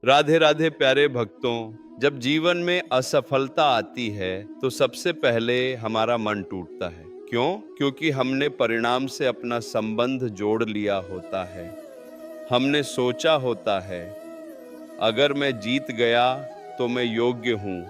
राधे राधे प्यारे भक्तों। जब जीवन में असफलता आती है तो सबसे पहले हमारा मन टूटता है। क्यों? क्योंकि हमने परिणाम से अपना संबंध जोड़ लिया होता है। हमने सोचा होता है, अगर मैं जीत गया तो मैं योग्य हूँ,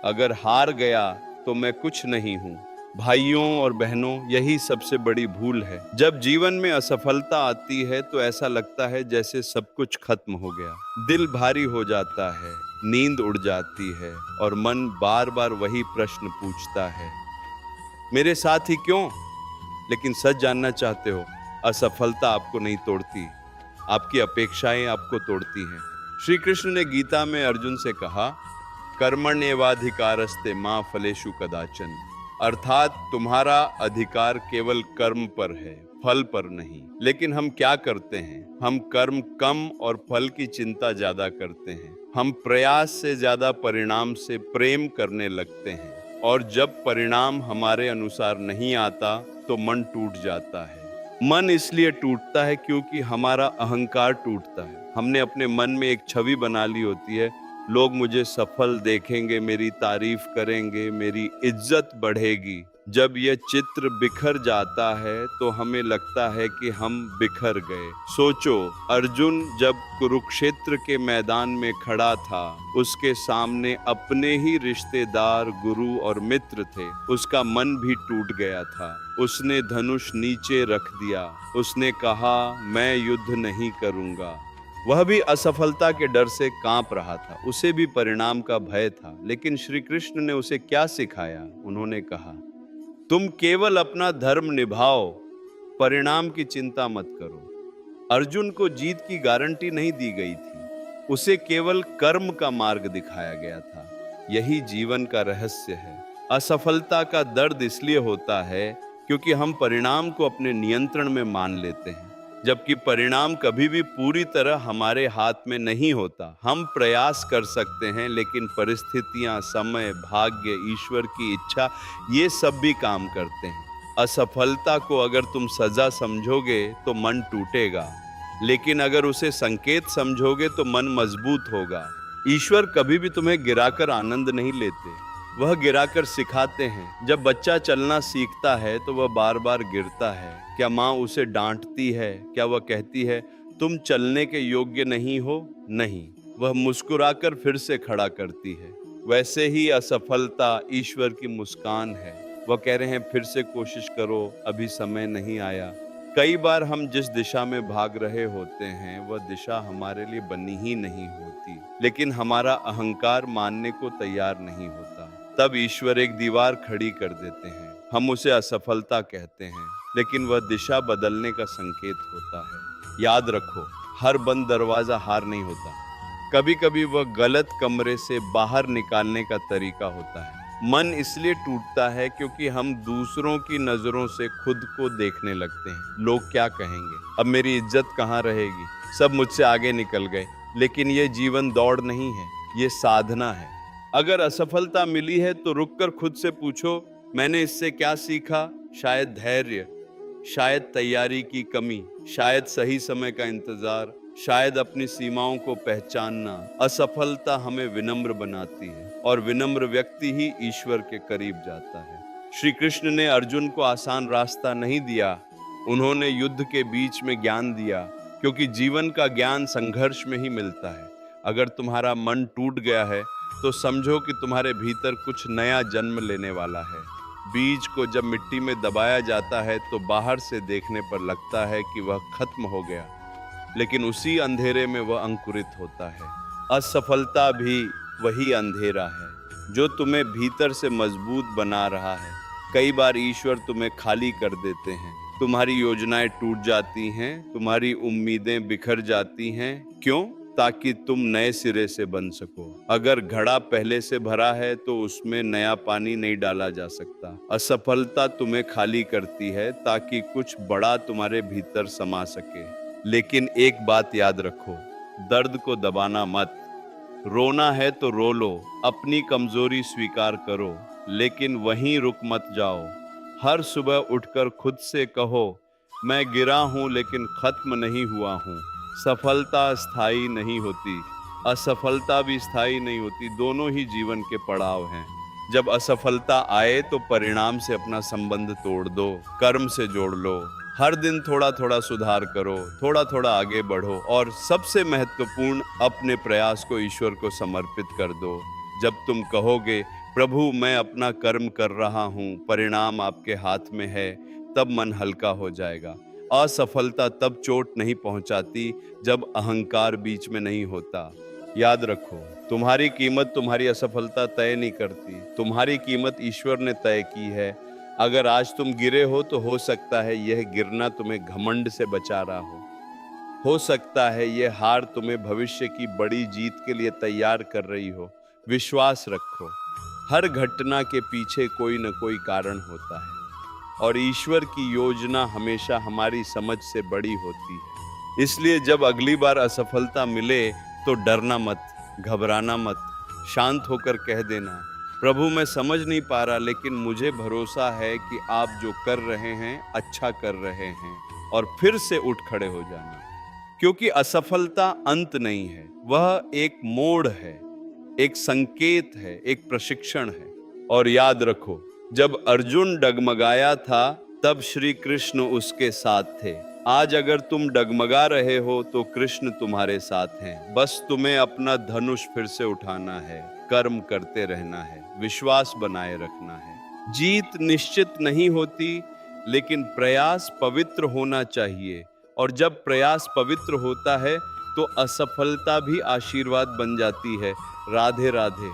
अगर हार गया तो मैं कुछ नहीं हूँ। भाइयों और बहनों, यही सबसे बड़ी भूल है। जब जीवन में असफलता आती है तो ऐसा लगता है जैसे सब कुछ खत्म हो गया। दिल भारी हो जाता है, नींद उड़ जाती है और मन बार बार वही प्रश्न पूछता है, मेरे साथ ही क्यों? लेकिन सच जानना चाहते हो, असफलता आपको नहीं तोड़ती, आपकी अपेक्षाएं आपको तोड़ती हैं। श्री कृष्ण ने गीता में अर्जुन से कहा, कर्मण्येवाधिकारस्ते मां फलेषु कदाचन। अर्थात तुम्हारा अधिकार केवल कर्म पर है, फल पर नहीं। लेकिन हम क्या करते हैं? हम कर्म कम और फल की चिंता ज्यादा करते हैं। हम प्रयास से ज्यादा परिणाम से प्रेम करने लगते हैं, और जब परिणाम हमारे अनुसार नहीं आता तो मन टूट जाता है। मन इसलिए टूटता है क्योंकि हमारा अहंकार टूटता है। हमने अपने मन में एक छवि बना ली होती है, लोग मुझे सफल देखेंगे, मेरी तारीफ करेंगे, मेरी इज्जत बढ़ेगी। जब यह चित्र बिखर जाता है तो हमें लगता है कि हम बिखर गए। सोचो, अर्जुन जब कुरुक्षेत्र के मैदान में खड़ा था, उसके सामने अपने ही रिश्तेदार, गुरु और मित्र थे। उसका मन भी टूट गया था। उसने धनुष नीचे रख दिया। उसने कहा, मैं युद्ध नहीं करूंगा। वह भी असफलता के डर से कांप रहा था। उसे भी परिणाम का भय था। लेकिन श्री कृष्ण ने उसे क्या सिखाया? उन्होंने कहा, तुम केवल अपना धर्म निभाओ, परिणाम की चिंता मत करो। अर्जुन को जीत की गारंटी नहीं दी गई थी, उसे केवल कर्म का मार्ग दिखाया गया था। यही जीवन का रहस्य है। असफलता का दर्द इसलिए होता है क्योंकि हम परिणाम को अपने नियंत्रण में मान लेते हैं, जबकि परिणाम कभी भी पूरी तरह हमारे हाथ में नहीं होता। हम प्रयास कर सकते हैं, लेकिन परिस्थितियां, समय, भाग्य, ईश्वर की इच्छा, ये सब भी काम करते हैं। असफलता को अगर तुम सजा समझोगे तो मन टूटेगा, लेकिन अगर उसे संकेत समझोगे तो मन मजबूत होगा। ईश्वर कभी भी तुम्हें गिराकर आनंद नहीं लेते, वह गिराकर सिखाते हैं। जब बच्चा चलना सीखता है तो वह बार बार गिरता है। क्या माँ उसे डांटती है? क्या वह कहती है, तुम चलने के योग्य नहीं हो? नहीं, वह मुस्कुराकर फिर से खड़ा करती है। वैसे ही असफलता ईश्वर की मुस्कान है। वह कह रहे हैं, फिर से कोशिश करो, अभी समय नहीं आया। कई बार हम जिस दिशा में भाग रहे होते हैं वह दिशा हमारे लिए बनी ही नहीं होती, लेकिन हमारा अहंकार मानने को तैयार नहीं होता। तब ईश्वर एक दीवार खड़ी कर देते हैं। हम उसे असफलता कहते हैं, लेकिन वह दिशा बदलने का संकेत होता है। याद रखो, हर बंद दरवाजा हार नहीं होता। कभी कभी वह गलत कमरे से बाहर निकालने का तरीका होता है। मन इसलिए टूटता है क्योंकि हम दूसरों की नजरों से खुद को देखने लगते हैं। लोग क्या कहेंगे? अब मेरी इज्जत कहाँ रहेगी? सब मुझसे आगे निकल गए। लेकिन ये जीवन दौड़ नहीं है, ये साधना है। अगर असफलता मिली है तो रुककर खुद से पूछो, मैंने इससे क्या सीखा? शायद धैर्य, शायद तैयारी की कमी, शायद सही समय का इंतजार, शायद अपनी सीमाओं को पहचानना। असफलता हमें विनम्र बनाती है, और विनम्र व्यक्ति ही ईश्वर के करीब जाता है। श्री कृष्ण ने अर्जुन को आसान रास्ता नहीं दिया, उन्होंने युद्ध के बीच में ज्ञान दिया, क्योंकि जीवन का ज्ञान संघर्ष में ही मिलता है। अगर तुम्हारा मन टूट गया है तो समझो कि तुम्हारे भीतर कुछ नया जन्म लेने वाला है। बीज को जब मिट्टी में दबाया जाता है तो बाहर से देखने पर लगता है कि वह खत्म हो गया, लेकिन उसी अंधेरे में वह अंकुरित होता है। असफलता भी वही अंधेरा है जो तुम्हें भीतर से मजबूत बना रहा है। कई बार ईश्वर तुम्हें खाली कर देते हैं, तुम्हारी योजनाएं टूट जाती हैं, तुम्हारी उम्मीदें बिखर जाती हैं। क्यों? ताकि तुम नए सिरे से बन सको। अगर घड़ा पहले से भरा है तो उसमें नया पानी नहीं डाला जा सकता। असफलता तुम्हें खाली करती है ताकि कुछ बड़ा तुम्हारे भीतर समा सके। लेकिन एक बात याद रखो, दर्द को दबाना मत। रोना है तो रो लो, अपनी कमजोरी स्वीकार करो, लेकिन वहीं रुक मत जाओ। हर सुबह उठकर खुद से कहो, मैं गिरा हूं लेकिन खत्म नहीं हुआ हूं। सफलता स्थायी नहीं होती, असफलता भी स्थायी नहीं होती, दोनों ही जीवन के पड़ाव हैं। जब असफलता आए तो परिणाम से अपना संबंध तोड़ दो, कर्म से जोड़ लो। हर दिन थोड़ा थोड़ा सुधार करो, थोड़ा थोड़ा आगे बढ़ो और सबसे महत्वपूर्ण, अपने प्रयास को ईश्वर को समर्पित कर दो। जब तुम कहोगे प्रभु मैं अपना कर्म कर रहा हूँ, परिणाम आपके हाथ में है, तब मन हल्का हो जाएगा। असफलता तब चोट नहीं पहुंचाती जब अहंकार बीच में नहीं होता। याद रखो, तुम्हारी कीमत तुम्हारी असफलता तय नहीं करती, तुम्हारी कीमत ईश्वर ने तय की है। अगर आज तुम गिरे हो तो हो सकता है यह गिरना तुम्हें घमंड से बचा रहा हो सकता है यह हार तुम्हें भविष्य की बड़ी जीत के लिए तैयार कर रही हो। विश्वास रखो, हर घटना के पीछे कोई न कोई कारण होता है और ईश्वर की योजना हमेशा हमारी समझ से बड़ी होती है। इसलिए जब अगली बार असफलता मिले तो डरना मत, घबराना मत, शांत होकर कह देना प्रभु मैं समझ नहीं पा रहा, लेकिन मुझे भरोसा है कि आप जो कर रहे हैं अच्छा कर रहे हैं, और फिर से उठ खड़े हो जाना। क्योंकि असफलता अंत नहीं है, वह एक मोड़ है, एक संकेत है, एक प्रशिक्षण है। और याद रखो, जब अर्जुन डगमगाया था तब श्री कृष्ण उसके साथ थे। आज अगर तुम डगमगा रहे हो तो कृष्ण तुम्हारे साथ हैं। बस तुम्हें अपना धनुष फिर से उठाना है, कर्म करते रहना है, विश्वास बनाए रखना है। जीत निश्चित नहीं होती, लेकिन प्रयास पवित्र होना चाहिए, और जब प्रयास पवित्र होता है तो असफलता भी आशीर्वाद बन जाती है। राधे राधे।